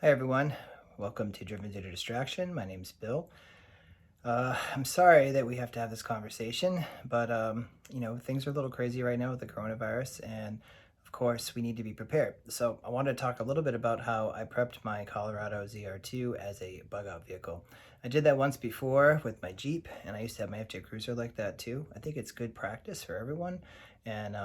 Hi everyone, welcome to Driven Due to Distraction. My name's Bill. I'm sorry that we have to have this conversation, but things are a little crazy right now with the coronavirus, and of course we need to be prepared. So I wanted to talk a little bit about how I prepped my Colorado ZR2 as a bug out vehicle. I did that once before with my Jeep, and I used to have my FJ Cruiser like that too. I think it's good practice for everyone, and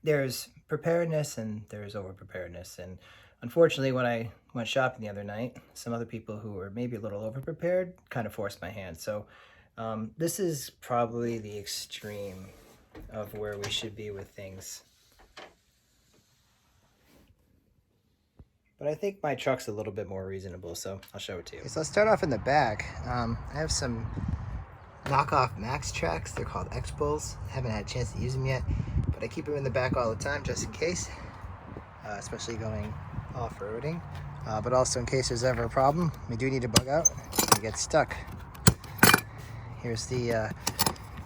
there's preparedness and there's over preparedness. And unfortunately, when I went shopping the other night, some other people who were maybe a little over prepared kind of forced my hand. So this is probably the extreme of where we should be with things. But I think my truck's a little bit more reasonable, so I'll show it to you. Okay, so let's start off in the back. I have some knockoff Max tracks. They're called X-Bulls. Haven't had a chance to use them yet, but I keep them in the back all the time just in case, especially going off-roading, but also in case there's ever a problem. We do need to bug out and get stuck. Here's the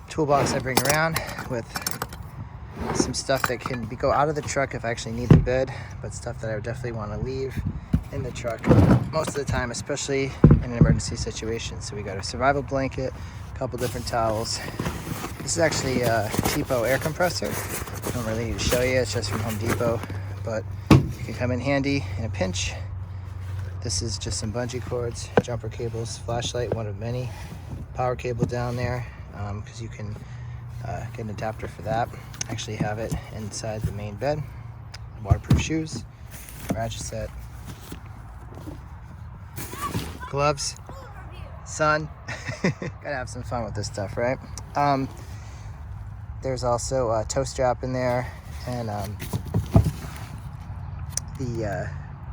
toolbox I bring around with some stuff that can go out of the truck if I actually need the bed, but stuff that I would definitely want to leave in the truck most of the time, especially in an emergency situation. So we got a survival blanket, a couple different towels. This is actually a cheapo air compressor. I don't really need to show you, it's just from Home Depot, but it can come in handy in a pinch. This is just some bungee cords, jumper cables, flashlight, one of many, power cable down there, because you can get an adapter for that. Actually have it inside the main bed. Waterproof shoes, ratchet set, gloves, sun. Gotta have some fun with this stuff, right? There's also a toe strap in there and the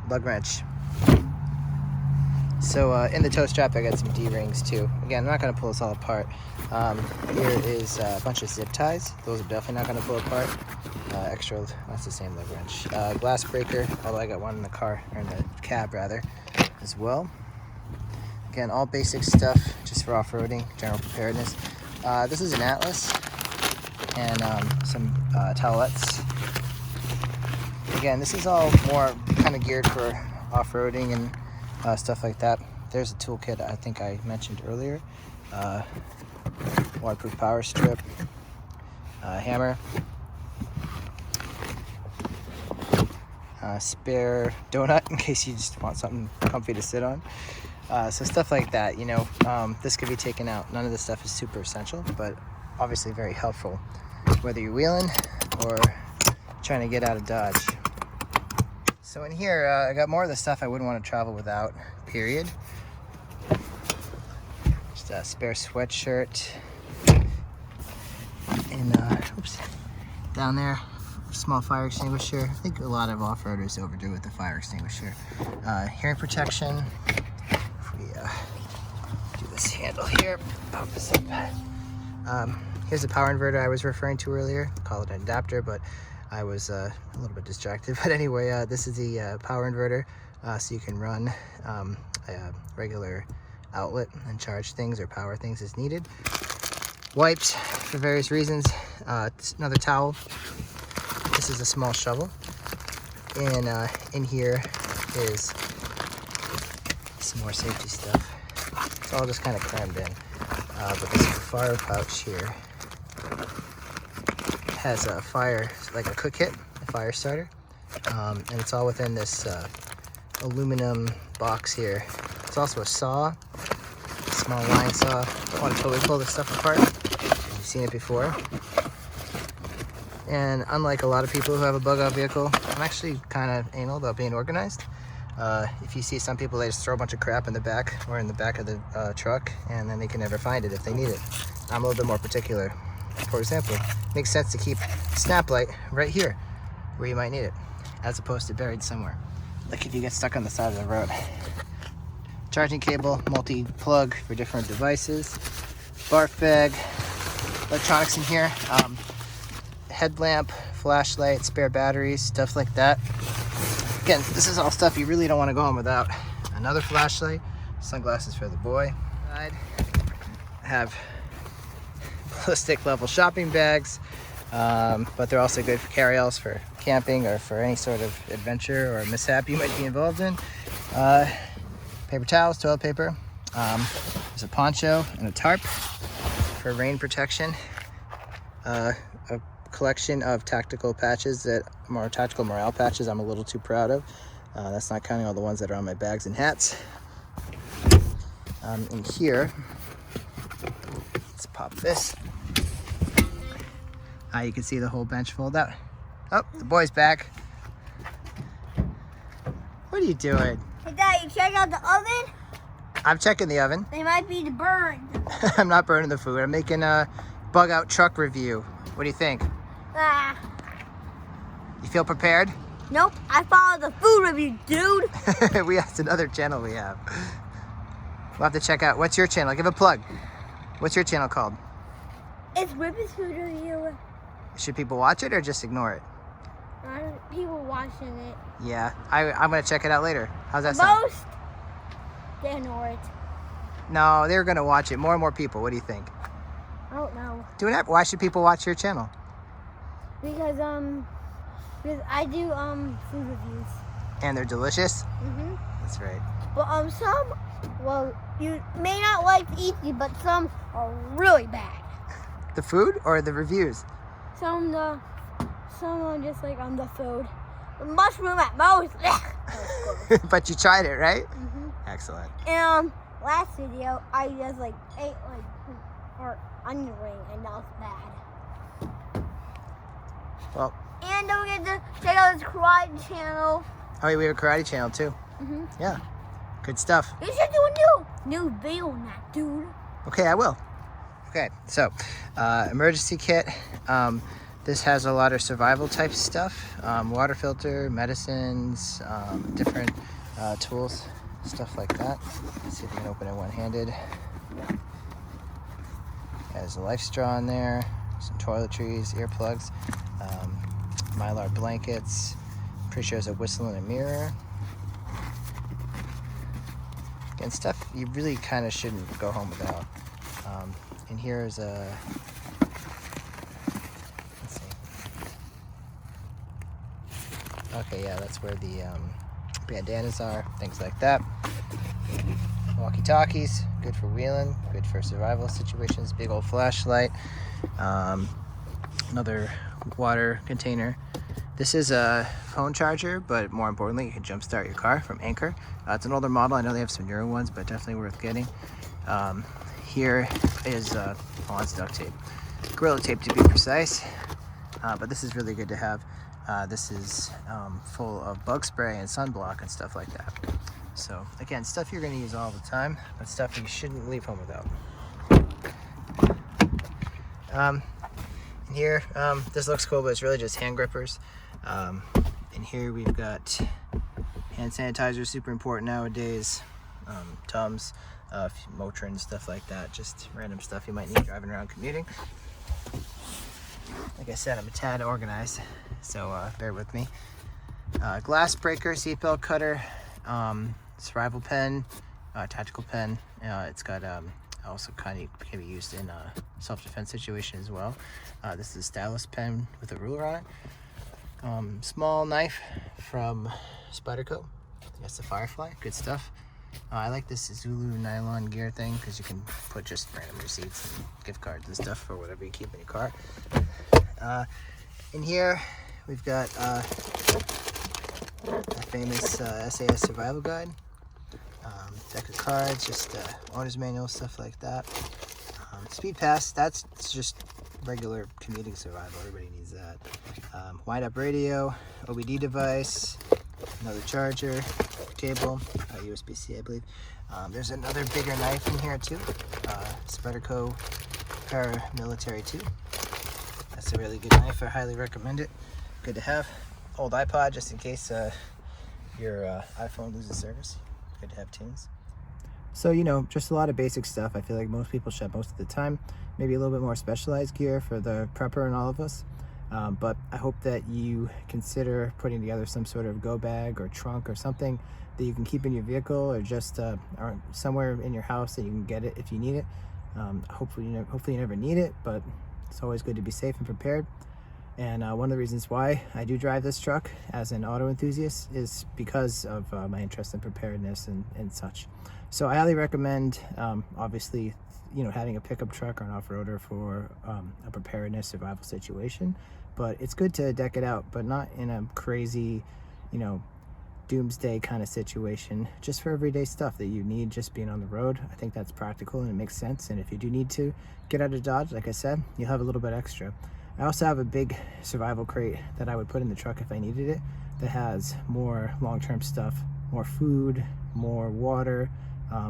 lug wrench. So in the toe strap I got some D-rings too. Again, I'm not going to pull this all apart. Here is a bunch of zip ties. Those are definitely not going to pull apart. Extra, that's the same lug wrench. Glass breaker, although I got one in the car, or in the cab rather, as well. Again, all basic stuff just for off-roading, general preparedness. This is an Atlas and some towelettes. Again, this is all more kind of geared for off-roading and stuff like that. There's a toolkit I think I mentioned earlier. Waterproof power strip, hammer, spare donut in case you just want something comfy to sit on. So stuff like that, this could be taken out. None of this stuff is super essential, but obviously very helpful, whether you're wheeling or trying to get out of Dodge. So in here, I got more of the stuff I wouldn't want to travel without, period. Just a spare sweatshirt. And, down there, small fire extinguisher. I think a lot of off-roaders overdo with the fire extinguisher. Hearing protection. If we do this handle here, pop this up. Here's the power inverter I was referring to earlier. Call it an adapter, but I was a little bit distracted. But anyway, this is the power inverter, so you can run a regular outlet and charge things or power things as needed. Wipes for various reasons. Another towel. This is a small shovel. And in here is some more safety stuff. It's all just kind of crammed in. But this Kifaru pouch here has a fire, like a cook kit, a fire starter, and it's all within this aluminum box here. It's also a saw, a small line saw. Don't want to totally pull this stuff apart. You've seen it before. And unlike a lot of people who have a bug out vehicle, I'm actually kind of anal about being organized. If you see some people, they just throw a bunch of crap in the back or in the back of the truck, and then they can never find it if they need it. I'm a little bit more particular. For example, it makes sense to keep snap light right here where you might need it, as opposed to buried somewhere, like if you get stuck on the side of the road. Charging cable, multi-plug for different devices, barf bag, electronics in here, headlamp, flashlight, spare batteries, stuff like that. Again, this is all stuff you really don't want to go home without. Another flashlight, sunglasses for the boy. I have ballistic level shopping bags, but they're also good for carry-alls for camping or for any sort of adventure or mishap you might be involved in. Paper towels, toilet paper. There's a poncho and a tarp for rain protection. A collection of tactical patches tactical morale patches I'm a little too proud of. That's not counting all the ones that are on my bags and hats. In here, let's pop this. You can see the whole bench fold out. Oh, the boy's back. What are you doing? Hey, Dad, you check out the oven? I'm checking the oven. They might be burned. I'm not burning the food. I'm making a bug out truck review. What do you think? You feel prepared? Nope, I follow the food review, dude. That's another channel we have. We'll have to check out. What's your channel? Give a plug. What's your channel called? It's Ripper's food review. Should people watch it or just ignore it? People watching it. Yeah, I'm going to check it out later. How's that sound? Most, they ignore it. No, they're going to watch it. More and more people. What do you think? I don't know. Why should people watch your channel? Because I do food reviews. And they're delicious? Mm-hmm. That's right. But well, you may not like to eat these, but some are really bad. The food or the reviews? Some are just like on the food. The mushroom at most. But you tried it, right? Mm-hmm. Excellent. And last video, I just ate or onion ring, and that was bad. Well. And don't forget to check out this karate channel. Oh, yeah, we have a karate channel too. Mm-hmm. Yeah. Good stuff. You should do a new video on that, dude. Okay, I will. Okay, so emergency kit. This has a lot of survival type stuff. Water filter, medicines, different tools, stuff like that. Let's see if we can open it one-handed. Has a life straw in there, some toiletries, earplugs, Mylar blankets. Pretty sure there's a whistle and a mirror. Again, stuff you really kind of shouldn't go home without. And here's a, let's see. Okay, yeah, that's where the bandanas are, things like that. Walkie-talkies, good for wheeling, good for survival situations. Big old flashlight. Another water container. This is a phone charger, but more importantly, you can jumpstart your car from Anker. It's an older model. I know they have some newer ones, but definitely worth getting. Here is it's duct tape, Gorilla Tape to be precise. But this is really good to have. This is full of bug spray and sunblock and stuff like that. So again, stuff you're going to use all the time, but stuff you shouldn't leave home without. Here, this looks cool, but it's really just hand grippers. And here we've got hand sanitizer, super important nowadays. Tums, Motrin, stuff like that. Just random stuff you might need driving around commuting. Like I said, I'm a tad organized, so bear with me. Glass breaker, seatbelt cutter, survival pen, tactical pen. It's got also kind of can be used in a self-defense situation as well. This is a stylus pen with a ruler on it. Small knife from Spyderco. That's the Firefly. Good stuff. I like this Zulu nylon gear thing because you can put just random receipts and gift cards and stuff for whatever you keep in your car. In here, we've got a famous SAS survival guide. Deck of cards, just owner's manual, stuff like that. Speed pass, that's just regular commuting survival. Everybody needs that. Wind up radio, OBD device, another charger, cable, USB-C, I believe. There's another bigger knife in here too. Spyderco Paramilitary 2. That's a really good knife. I highly recommend it. Good to have. Old iPod just in case your iPhone loses service. Good to have tunes. So, you know, just a lot of basic stuff. I feel like most people shop most of the time. Maybe a little bit more specialized gear for the prepper and all of us. But I hope that you consider putting together some sort of go bag or trunk or something that you can keep in your vehicle or just or somewhere in your house that you can get it if you need it. Hopefully you never need it, but it's always good to be safe and prepared. And one of the reasons why I do drive this truck as an auto enthusiast is because of my interest in preparedness and such. So I highly recommend, obviously, you know, having a pickup truck or an off-roader for a preparedness survival situation. But it's good to deck it out, but not in a crazy, you know, doomsday kind of situation, just for everyday stuff that you need just being on the road. I think that's practical and it makes sense. And if you do need to get out of Dodge, like I said, you'll have a little bit extra. I also have a big survival crate that I would put in the truck if I needed it, that has more long-term stuff, more food, more water,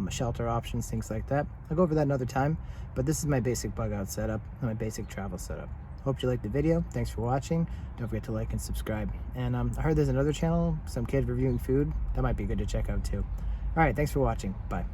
shelter options, things like that. I'll go over that another time, but this is my basic bug out setup and my basic travel setup. Hope you liked the video. Thanks for watching. Don't forget to like and subscribe. And I heard there's another channel, some kid reviewing food. That might be good to check out too. All right, thanks for watching. Bye.